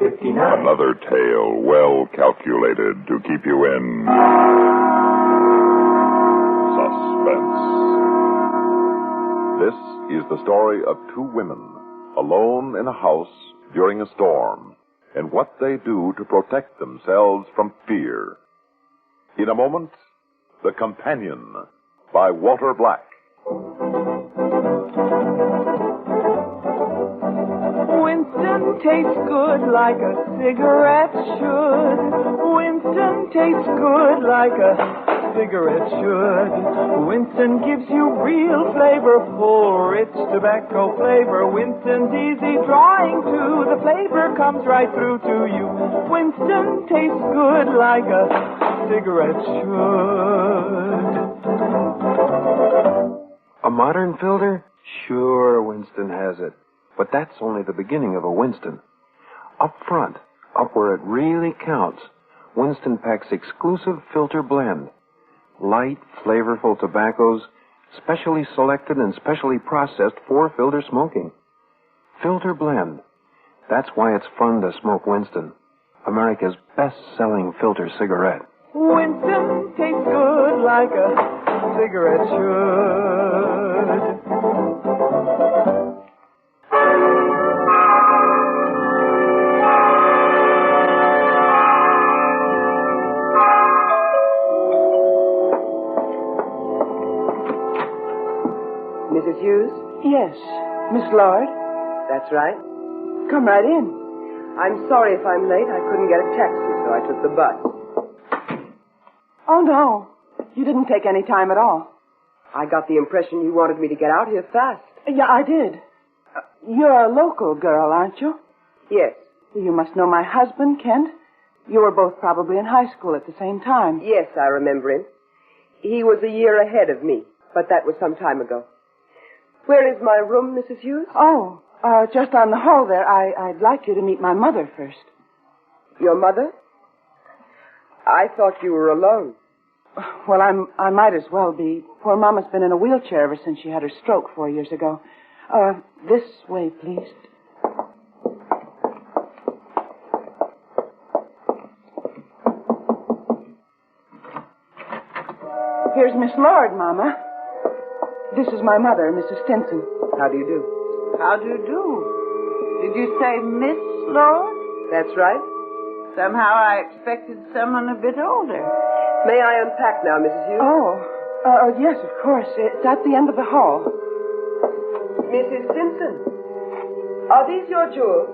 Ep827. Another tale well calculated to keep you in suspense. This is the story of two women alone in a house during a storm and what they do to protect themselves from fear. In a moment, The Companion by Walter Black. Winston tastes good like a cigarette should. Winston tastes good like a cigarette should. Winston gives you real flavorful, rich tobacco flavor. Winston's easy drawing too. The flavor comes right through to you. Winston tastes good like a cigarette should. A modern filter? Sure, Winston has it. But that's only the beginning of a Winston. Up front, up where it really counts, Winston packs exclusive filter blend. Light, flavorful tobaccos, specially selected and specially processed for filter smoking. Filter blend. That's why it's fun to smoke Winston, America's best-selling filter cigarette. Winston tastes good like a cigarette should. Mrs. Hughes? Yes, Miss Lord. That's right. Come right in. I'm sorry if I'm late. I couldn't get a taxi, so I took the bus. Oh, no. You didn't take any time at all. I got the impression you wanted me to get out here fast. Yeah, I did. You're a local girl, aren't you? Yes. You must know my husband, Kent. You were both probably in high school at the same time. Yes, I remember him. He was a year ahead of me, but that was some time ago. Where is my room, Mrs. Hughes? Oh, just on the hall there. I'd like you to meet my mother first. Your mother? I thought you were alone. Well, I might as well be. Poor Mama's been in a wheelchair ever since she had her stroke 4 years ago. This way, please. Here's Miss Lord, Mama. This is my mother, Mrs. Stinson. How do you do? How do you do? Did you say Miss Lord? That's right. Somehow I expected someone a bit older. May I unpack now, Mrs. Hughes? Yes, of course. It's at the end of the hall. Mrs. Stinson, are these your jewels?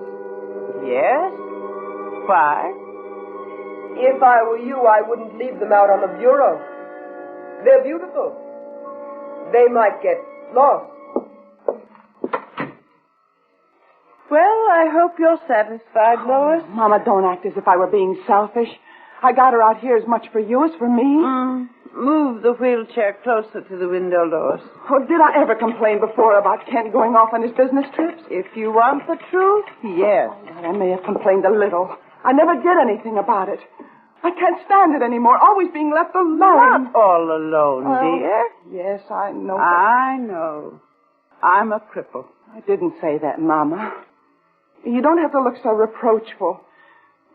Yes? Why? If I were you, I wouldn't leave them out on the bureau. They're beautiful. They might get lost. Well, I hope you're satisfied, Lois. Mama, don't act as if I were being selfish. I got her out here as much for you as for me. Move the wheelchair closer to the window, Lois. Oh, did I ever complain before about Kent going off on his business trips? If you want the truth, yes. I may have complained a little. I never did anything about it. I can't stand it anymore, always being left alone. Not all alone, dear. Yes, I know. I know. I'm a cripple. I didn't say that, Mama. You don't have to look so reproachful.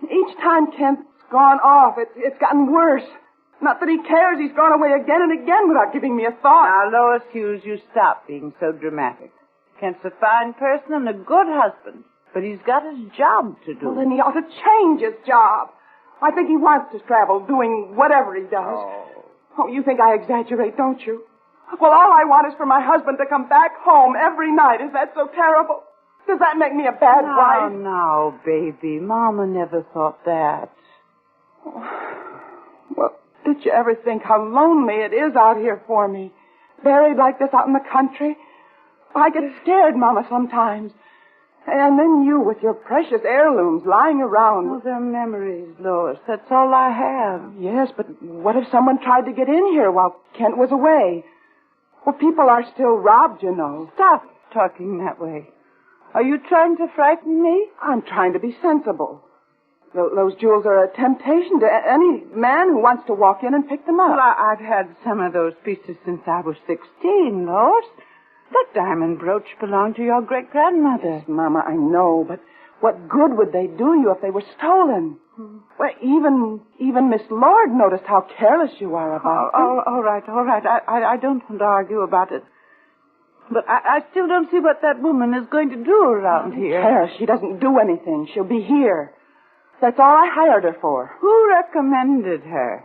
Each time Kent's gone off, it's gotten worse. Not that he cares. He's gone away again and again without giving me a thought. Now, Lois Hughes, you stop being so dramatic. Kent's a fine person and a good husband, but he's got his job to do. Well, then he ought to change his job. I think he wants to travel, doing whatever he does. Oh, you think I exaggerate, don't you? Well, all I want is for my husband to come back home every night. Is that so terrible? Does that make me a bad wife? No, baby. Mama never thought that. Well, did you ever think how lonely it is out here for me? Buried like this out in the country? I get scared, Mama, sometimes. And then you with your precious heirlooms lying around. Oh, they're memories, Lois. That's all I have. Yes, but what if someone tried to get in here while Kent was away? Well, people are still robbed, you know. Stop talking that way. Are you trying to frighten me? I'm trying to be sensible. Those jewels are a temptation to any man who wants to walk in and pick them up. Well, I've had some of those pieces since I was 16, Lois. That diamond brooch belonged to your great-grandmother. Yes, Mama, I know, but What good would they do you if they were stolen? Well, even Miss Lord noticed how careless you are about them. All right. I don't want to argue about it. But I still don't see what that woman is going to do around here. Care. She doesn't do anything. She'll be here. That's all I hired her for. Who recommended her?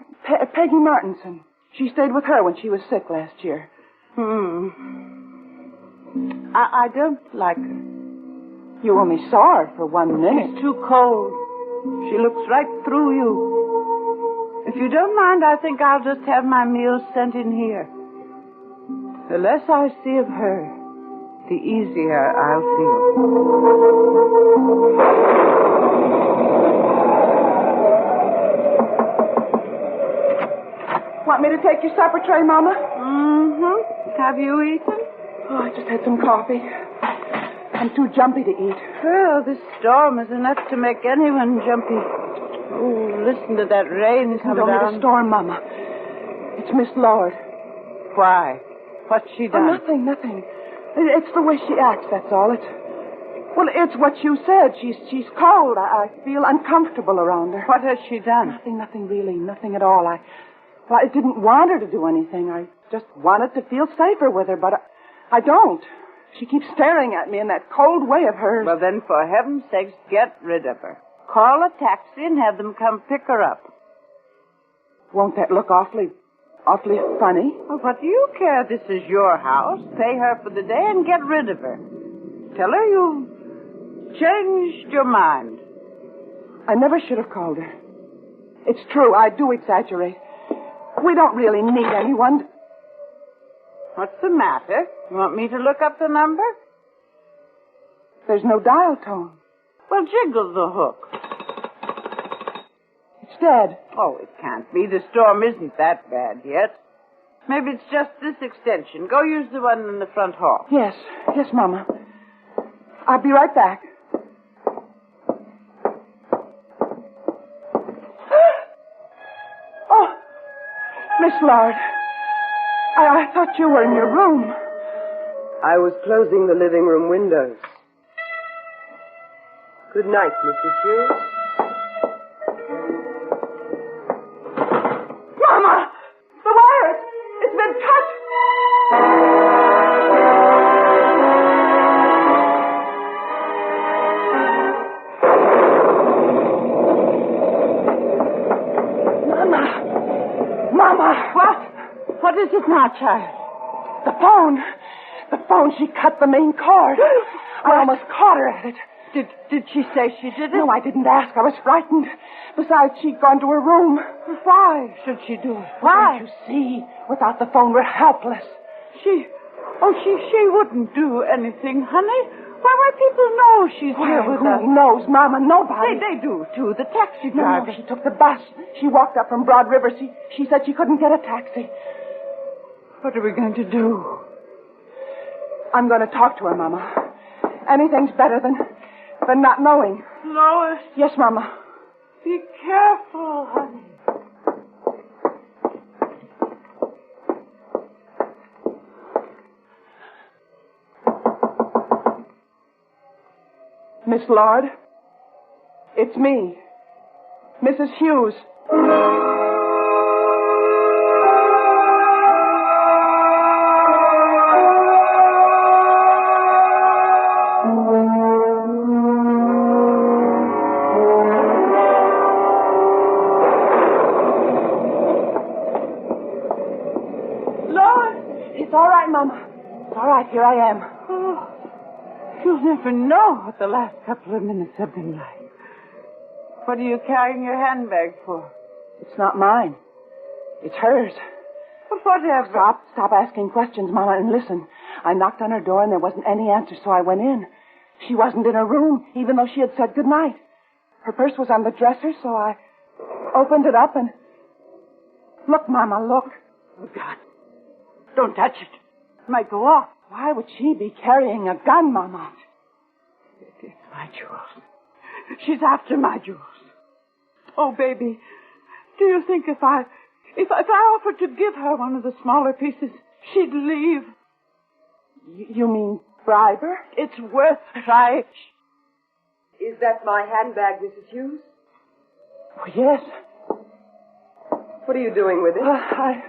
Peggy Martinson. She stayed with her when she was sick last year. I don't like her. You only saw her for 1 minute. She's too cold. She looks right through you. If you don't mind, I think I'll just have my meals sent in here. The less I see of her, the easier I'll feel. Want me to take your supper tray, Mama? Mm-hmm. Have you eaten? Oh, I just had some coffee. I'm too jumpy to eat. Well, this storm is enough to make anyone jumpy. Oh, listen to that rain come Don't down. need a storm, Mama. It's Miss Lord. Why? What's she done? Oh, nothing. It's the way she acts, that's all. It's what you said. She's cold. I feel uncomfortable around her. What has she done? Nothing really. Nothing at all. I didn't want her to do anything. I just wanted to feel safer with her, but I don't. She keeps staring at me in that cold way of hers. Well, then, for heaven's sakes, get rid of her. Call a taxi and have them come pick her up. Won't that look awfully funny? Well, what do you care? This is your house. Pay her for the day and get rid of her. Tell her you've changed your mind. I never should have called her. It's true, I do exaggerate. We don't really need anyone. What's the matter? You want me to look up the number? There's no dial tone. Well, jiggle the hook. It's dead. Oh, it can't be. The storm isn't that bad yet. Maybe it's just this extension. Go use the one in the front hall. Yes, Mama. I'll be right back. Oh, Miss Lord. I thought you were in your room. I was closing the living room windows. Good night, Mrs. Hughes. Mama! The wire! It's been cut! Mama! What is it now, child? The phone. She cut the main cord. I almost caught her at it. Did she say she did it? No, I didn't ask. I was frightened. Besides, she'd gone to her room. Why should she do it? Why? Don't you see? Without the phone, we're helpless. She wouldn't do anything, honey. Why people know she's here with us? Who knows, Mama? Nobody. They do, too. The taxi No, driver. she took the bus. She walked up from Broad River. She said she couldn't get a taxi. What are we going to do? I'm going to talk to her, Mama. Anything's better than not knowing. Lois. Yes, Mama. Be careful, honey. Miss Lord, it's me, Mrs. Hughes. It's all right, Mama. It's all right. Here I am. Oh, you'll never know what the last couple of minutes have been like. What are you carrying your handbag for? It's not mine. It's hers. But whatever. Stop asking questions, Mama, and listen. I knocked on her door and there wasn't any answer, so I went in. She wasn't in her room, even though she had said goodnight. Her purse was on the dresser, so I opened it up and... Look, Mama, look. Oh, God. Don't touch it. It might go off. Why would she be carrying a gun, Mama? It's my jewels. She's after my jewels. Oh, baby, do you think if I offered to give her one of the smaller pieces, she'd leave? You mean bribe her? It's worth trying. Is that my handbag, Mrs. Hughes? Oh, yes. What are you doing with it? I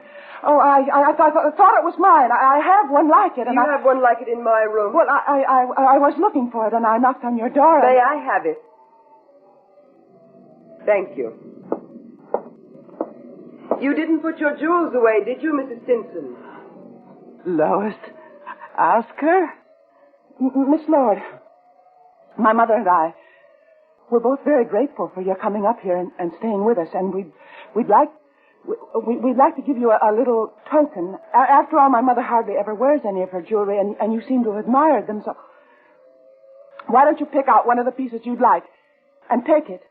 thought it was mine. I have one like it. And you have one like it in my room? Well, I was looking for it, and I knocked on your door. May I have it? Thank you. You didn't put your jewels away, did you, Mrs. Stinson? Lois, ask her. Miss Lord, my mother and I, we're both very grateful for your coming up here and staying with us, and we'd like to give you a little token. After all, my mother hardly ever wears any of her jewelry, and you seem to have admired them, so why don't you pick out one of the pieces you'd like and take it?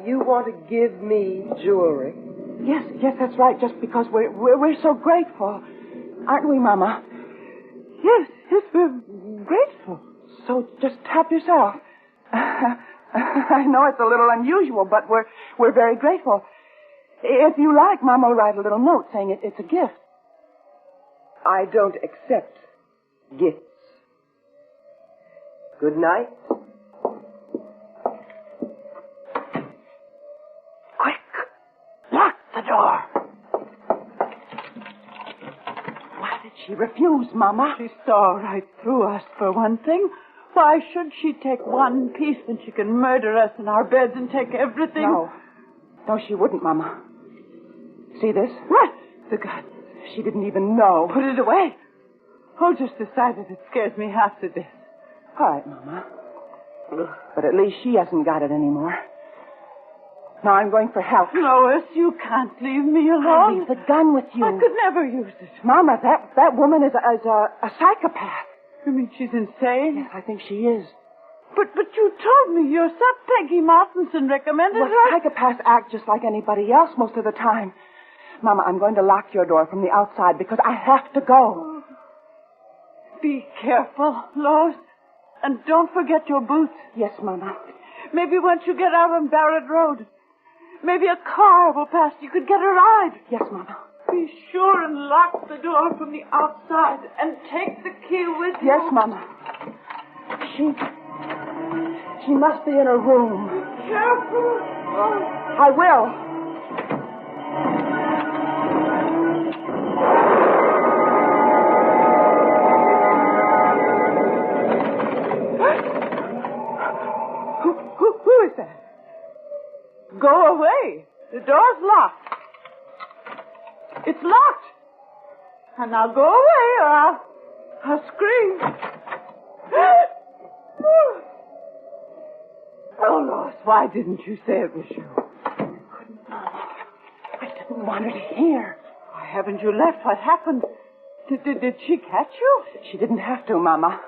You want to give me jewelry? Yes, that's right, just because we're so grateful. Aren't we, Mama? Yes, we're grateful. So just help yourself. I know it's a little unusual, but we're very grateful. If you like, Mama will write a little note saying it's a gift. I don't accept gifts. Good night. Quick! Lock the door. Why did she refuse, Mama? She saw right through us, for one thing. Why should she take one piece when she can murder us in our beds and take everything? No, she wouldn't, Mama. See this? What? The gun. She didn't even know. Put it away. Oh, just decided it scares me half to death. All right, Mama. But at least she hasn't got it anymore. Now I'm going for help. Lois, you can't leave me I'll alone. leave the gun with you. I could never use it. Mama, that woman is a psychopath. You mean she's insane? Yes, I think she is. But you told me yourself Peggy Martinson recommended Well, her. psychopaths act just like anybody else most of the time. Mama, I'm going to lock your door from the outside because I have to go. Be careful, Lois. And don't forget your boots. Yes, Mama. Maybe once you get out on Barrett Road, maybe a car will pass. You could get a ride. Yes, Mama. Be sure and lock the door from the outside and take the key with you. Yes, Mama. She must be in her room. Careful. I will. Who is that? Go away. The door's locked. It's locked. And now go away or I'll scream. Oh, Lois, why didn't you say it was you? Mama, I didn't want her to hear. Why haven't you left? What happened? Did she catch you? She didn't have to, Mama.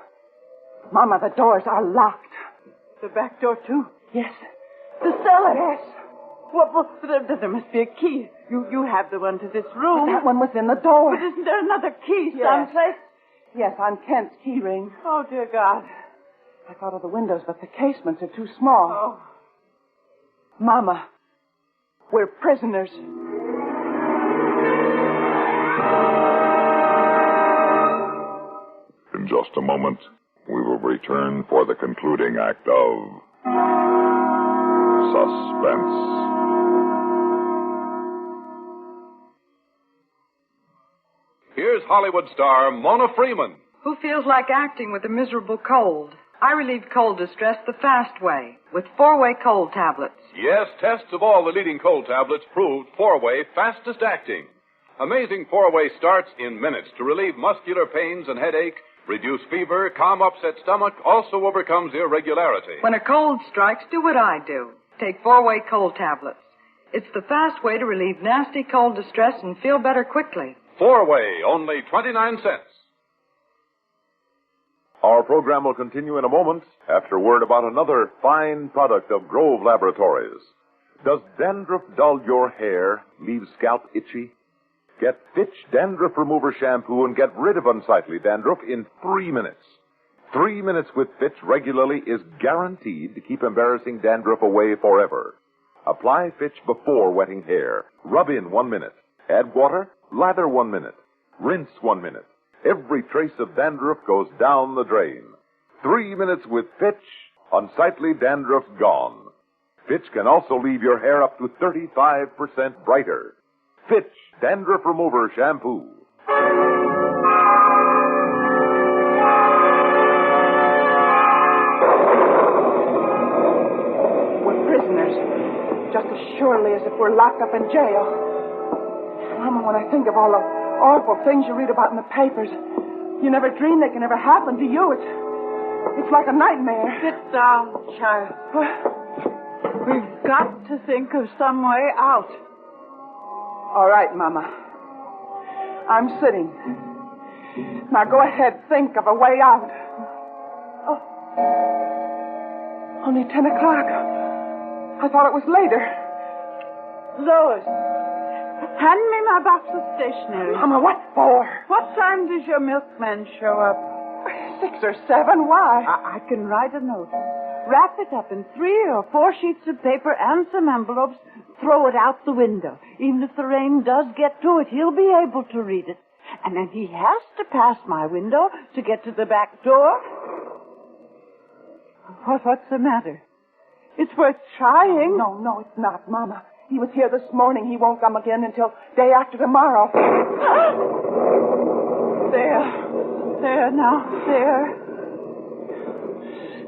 Mama, the doors are locked. The back door, too? Yes. The cellar? Yes. Well, there must be a key. You have the one to this room. But that one was in the door. But isn't there another key Yes. someplace? Yes, on Kent's key ring. Oh, dear God. I thought of the windows, but the casements are too small. Oh. Mama, we're prisoners. In just a moment, we will return for the concluding act of Suspense. Here's Hollywood star Mona Freeman. Who feels like acting with a miserable cold? I relieve cold distress the fast way with 4-way cold tablets. Yes, tests of all the leading cold tablets proved 4-way fastest acting. Amazing 4-way starts in minutes to relieve muscular pains and headache, reduce fever, calm upset stomach, also overcomes irregularity. When a cold strikes, do what I do. Take 4-way cold tablets. It's the fast way to relieve nasty cold distress and feel better quickly. 4-way, only 29 cents. Our program will continue in a moment after word about another fine product of Grove Laboratories. Does dandruff dull your hair, leave scalp itchy? Get Fitch Dandruff Remover Shampoo and get rid of unsightly dandruff in 3 minutes. 3 minutes with Fitch regularly is guaranteed to keep embarrassing dandruff away forever. Apply Fitch before wetting hair. Rub in 1 minute. Add water. Lather 1 minute. Rinse 1 minute. Every trace of dandruff goes down the drain. 3 minutes with Fitch, unsightly dandruff gone. Fitch can also leave your hair up to 35% brighter. Fitch Dandruff Remover Shampoo. We're prisoners, just as surely as if we're locked up in jail. Mama, when I think of all the awful things you read about in the papers, you never dream they can ever happen to you. It's like a nightmare. Sit down, child. We've got to think of some way out. All right, Mama. I'm sitting. Now go ahead, think of a way out. Oh. Only 10 o'clock. I thought it was later. Lois, hand me my box of stationery. Mama, what for? What time does your milkman show up? 6 or 7. Why? I can write a note. Wrap it up in 3 or 4 sheets of paper and some envelopes. Throw it out the window. Even if the rain does get to it, he'll be able to read it. And then he has to pass my window to get to the back door. What's the matter? It's worth trying. No, it's not, Mama. He was here this morning. He won't come again until day after tomorrow. There now.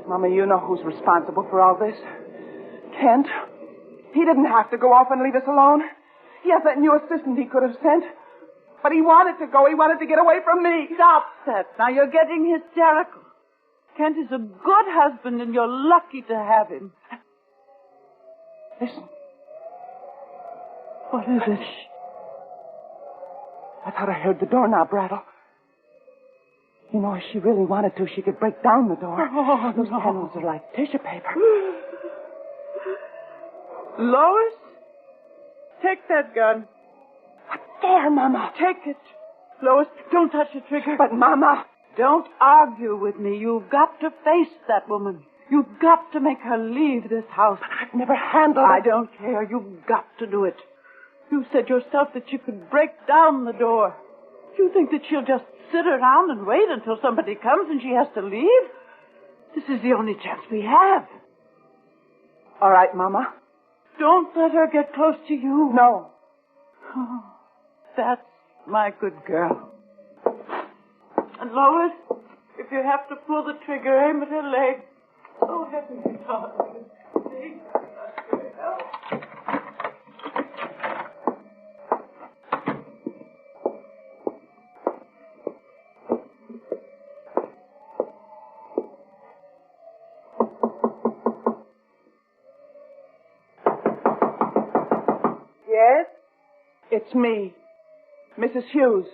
Mama, you know who's responsible for all this. Kent. He didn't have to go off and leave us alone. He has that new assistant he could have sent. But he wanted to go. He wanted to get away from me. Stop that. Now you're getting hysterical. Kent is a good husband and you're lucky to have him. Listen. What is it? I thought I heard the doorknob rattle. You know, if she really wanted to, she could break down the door. Oh, those no. panels are like tissue paper. Lois, take that gun. What for, Mama? Take it. Lois, don't touch the trigger. But, Mama... Don't argue with me. You've got to face that woman. You've got to make her leave this house. But I've never handled it. I don't care. You've got to do it. You said yourself that you could break down the door. You think that she'll just sit around and wait until somebody comes and she has to leave? This is the only chance we have. All right, Mama. Don't let her get close to you. No. Oh, that's my good girl. And Lois, if you have to pull the trigger, aim at her leg. Oh, heavenly God. Please. Yes? It's me, Mrs. Hughes.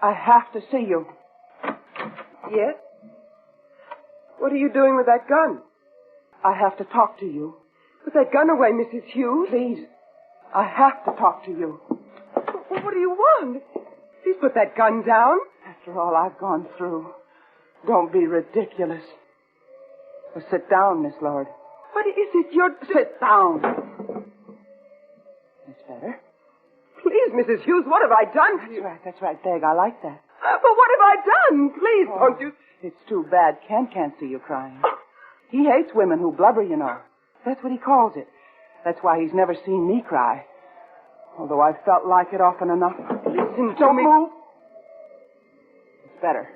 I have to see you. Yes? What are you doing with that gun? I have to talk to you. Put that gun away, Mrs. Hughes. Please. I have to talk to you. What do you want? Please put that gun down. After all I've gone through, don't be ridiculous. Well, sit down, Miss Lord. What is it you're... Sit down. That's better. Please, Mrs. Hughes, what have I done? That's right, Peg. I like that. But what have I done? Please, don't you... It's too bad Ken can't see you crying. He hates women who blubber, you know. That's what he calls it. That's why he's never seen me cry. Although I've felt like it often enough. Listen to Don't me. move. It's better.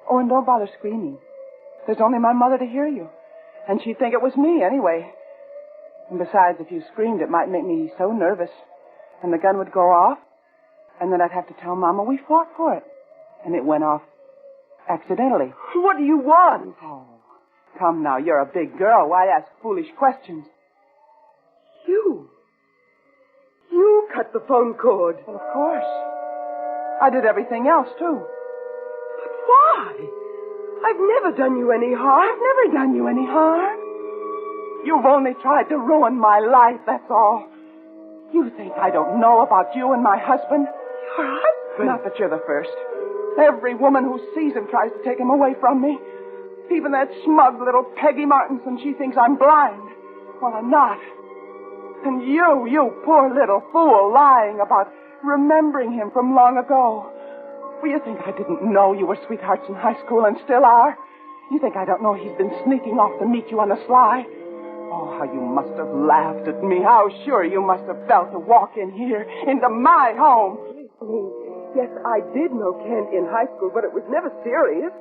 Oh, and don't bother screaming. There's only my mother to hear you. And she'd think it was me anyway. And besides, if you screamed, it might make me so nervous. And the gun would go off. And then I'd have to tell Mama we fought for it. And it went off accidentally. What do you want? Oh, come now. You're a big girl. Why ask foolish questions? You cut the phone cord. Well, of course. I did everything else, too. But why? I've never done you any harm. I've never done you any harm. You've only tried to ruin my life, that's all. You think I don't know about you and my husband? Your husband? Not that you're the first. Every woman who sees him tries to take him away from me. Even that smug little Peggy Martinson, she thinks I'm blind. Well, I'm not. And you poor little fool, lying about remembering him from long ago. Well, you think I didn't know you were sweethearts in high school and still are? You think I don't know he's been sneaking off to meet you on the sly? Oh, how you must have laughed at me. How sure you must have felt to walk in here, into my home. Yes, I did know Kent in high school, but it was never serious.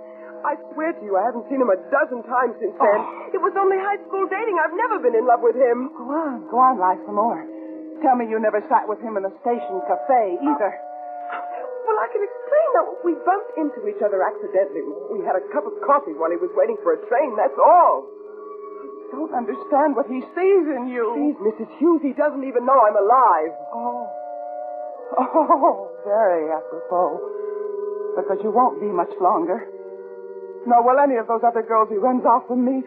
I swear to you, I haven't seen him a dozen times since then. It was only high school dating. I've never been in love with him. Go on, lie some more. Tell me you never sat with him in the station cafe, either. Well, I can explain that. We bumped into each other accidentally. We had a cup of coffee while he was waiting for a train, that's all. I don't understand what he sees in you. Please, Mrs. Hughes, he doesn't even know I'm alive. Oh, very apropos. Because you won't be much longer. Nor will any of those other girls he runs off to meet.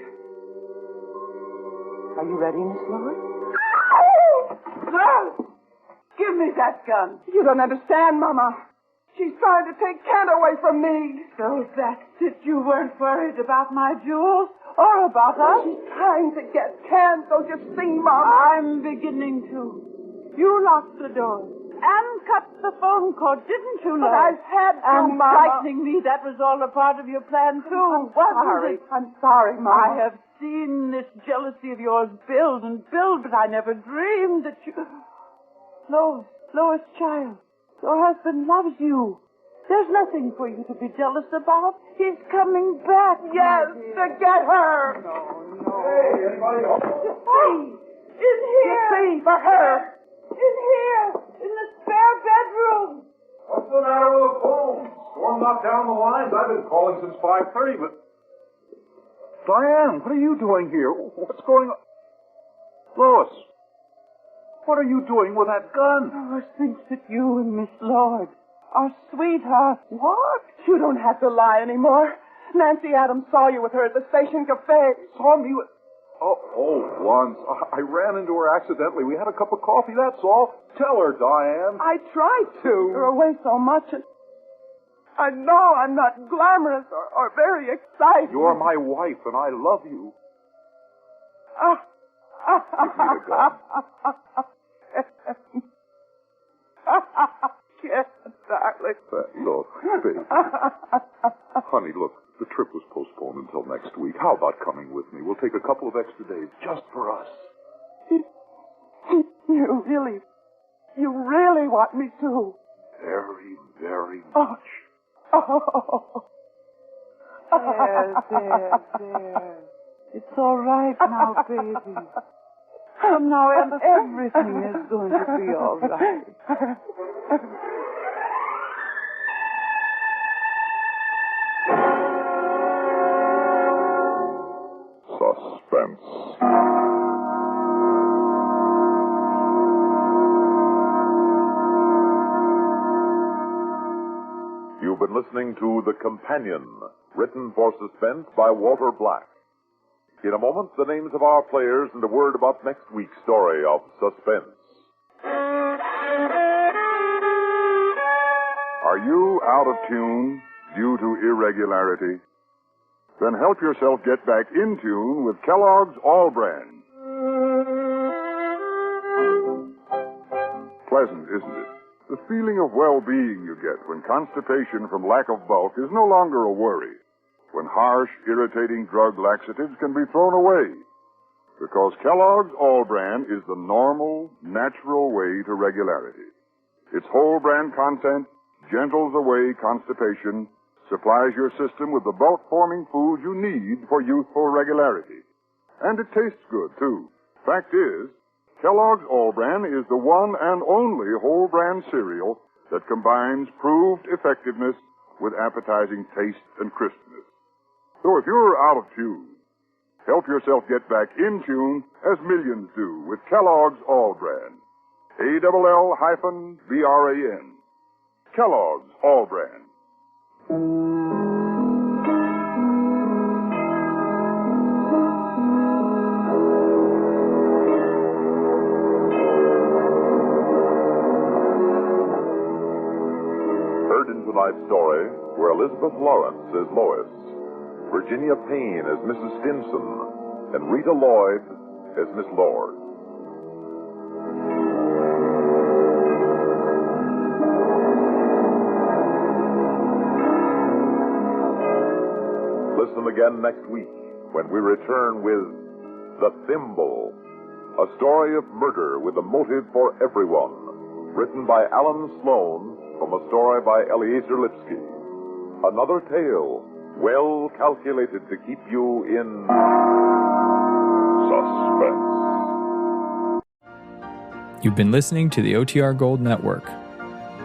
Are you ready, Miss Lloyd? Give me that gun. You don't understand, Mama. She's trying to take Kent away from me. So that's it. You weren't worried about my jewels or about us? She's trying to get Kent, don't you see, Mama? I'm beginning to. You locked the door and cut the phone cord, didn't you, But Lloyd? I've had to, And Mama. frightening me, that was all a part of your plan, too, wasn't it? I'm sorry, Mama. I have seen this jealousy of yours build and build, but I never dreamed that you... Lois, child, your husband loves you. There's nothing for you to be jealous about. He's coming back. Yes, to get her. No. Hey, anybody home? Hey, in here. See, for her. In here, in the spare bedroom. What's the matter with the phone? Storm knocked down the lines. I've been calling since 5:30, but... Diane, what are you doing here? What's going on? Lois, what are you doing with that gun? Lois thinks that you and Miss Lloyd are sweethearts. What? You don't have to lie anymore. Nancy Adams saw you with her at the station cafe. Saw me with... once. I ran into her accidentally. We had a cup of coffee, that's all. Tell her, Diane. I tried to. You're away so much, and I know I'm not glamorous or very exciting. You're my wife, and I love you. Yes, darling. Look, baby. Honey, look, the trip was postponed until next week. How about coming with me? We'll take a couple of extra days just for us. You really want me to? Very, very much. There. It's all right now, baby. From now on, everything is going to be all right. Suspense. You've been listening to The Companion, written for suspense by Walter Black. In a moment, the names of our players and a word about next week's story of Suspense. Are you out of tune due to irregularity? Then help yourself get back in tune with Kellogg's All Brand. Pleasant, isn't it? The feeling of well-being you get when constipation from lack of bulk is no longer a worry. When harsh, irritating drug laxatives can be thrown away. Because Kellogg's All Brand is the normal, natural way to regularity. Its whole brand content gentles away constipation, supplies your system with the bulk-forming foods you need for youthful regularity. And it tastes good, too. Fact is, Kellogg's All Brand is the one and only whole brand cereal that combines proved effectiveness with appetizing taste and crispness. So if you're out of tune, help yourself get back in tune as millions do with Kellogg's All Brand. ALL-BRAN. Kellogg's All Brand. Heard in tonight's story were Elizabeth Lawrence as Lois, Virginia Payne as Mrs. Stinson, and Rita Lloyd as Miss Lord. listen again next week when we return with The Thimble, a story of murder with a motive for everyone, written by Alan Sloan from a story by Eliezer Lipsky. Another tale well calculated to keep you in suspense. You've been listening to the OTR Gold Network.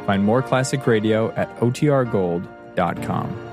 Find more classic radio at otrgold.com.